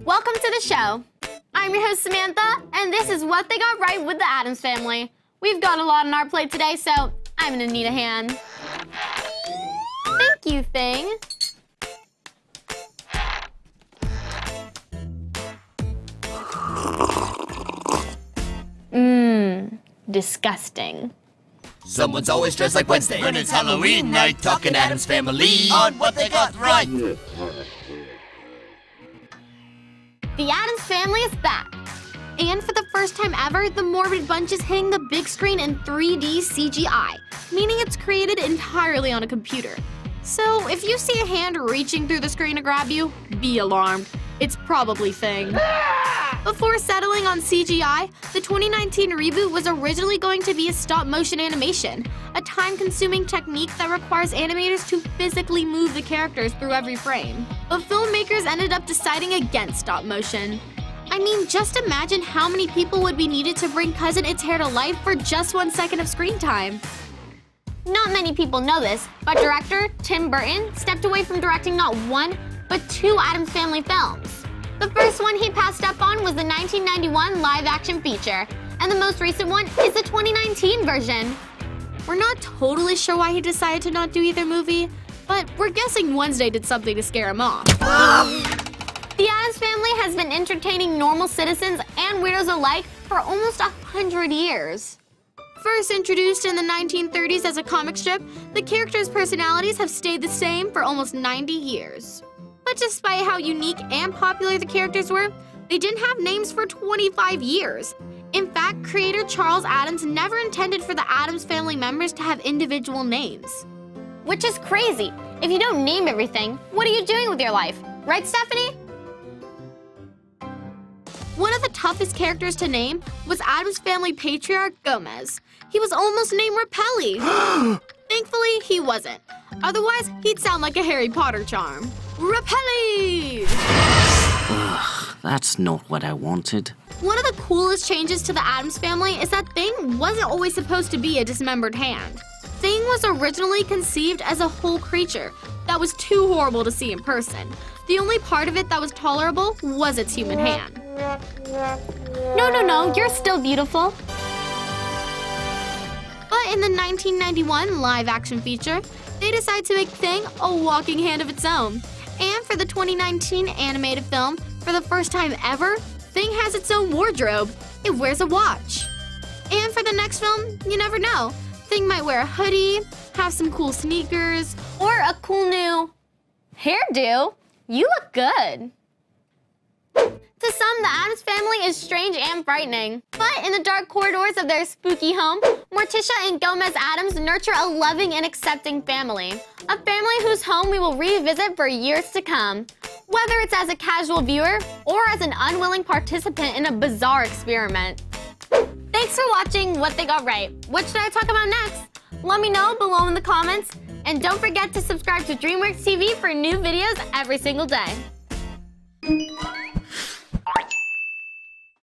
Welcome to the show. I'm your host, Samantha, and this is What They Got Right with the Addams Family. We've got a lot on our plate today, so I'm gonna need a hand. Thank you, Thing. Disgusting. Someone's always dressed like Wednesday when it's Halloween night, talking Addams Family on What They Got Right. The Addams Family is back. And for the first time ever, the Morbid Bunch is hitting the big screen in 3D CGI, meaning it's created entirely on a computer. So if you see a hand reaching through the screen to grab you, be alarmed. It's probably Thing. Before settling on CGI, the 2019 reboot was originally going to be a stop-motion animation, a time-consuming technique that requires animators to physically move the characters through every frame. But filmmakers ended up deciding against stop-motion. I mean, just imagine how many people would be needed to bring Cousin It's Hair to life for just 1 second of screen time. Not many people know this, but director Tim Burton stepped away from directing not one, but 2 Addams Family films. The first one he passed up on was the 1991 live-action feature, and the most recent one is the 2019 version. We're not totally sure why he decided to not do either movie, but we're guessing Wednesday did something to scare him off. The Addams Family has been entertaining normal citizens and weirdos alike for almost 100 years. First introduced in the 1930s as a comic strip, the characters' personalities have stayed the same for almost 90 years. But despite how unique and popular the characters were, they didn't have names for 25 years. In fact, creator Charles Addams never intended for the Addams Family members to have individual names. Which is crazy. If you don't name everything, what are you doing with your life? Right, Stephanie? One of the toughest characters to name was Addams Family patriarch Gomez. He was almost named Repelli. Thankfully, he wasn't. Otherwise, he'd sound like a Harry Potter charm. Repelli! Ugh, that's not what I wanted. One of the coolest changes to the Addams Family is that Thing wasn't always supposed to be a dismembered hand. Thing was originally conceived as a whole creature that was too horrible to see in person. The only part of it that was tolerable was its human hand. No, you're still beautiful. But in the 1991 live-action feature, they decided to make Thing a walking hand of its own. And for the 2019 animated film, for the first time ever, Thing has its own wardrobe. It wears a watch. And for the next film, you never know. Thing might wear a hoodie, have some cool sneakers, or a cool new hairdo. You look good. To some, the Addams Family is strange and frightening. But in the dark corridors of their spooky home, Morticia and Gomez Addams nurture a loving and accepting family. A family whose home we will revisit for years to come. Whether it's as a casual viewer or as an unwilling participant in a bizarre experiment. Thanks for watching What They Got Right. What should I talk about next? Let me know below in the comments. And don't forget to subscribe to DreamWorks TV for new videos every single day.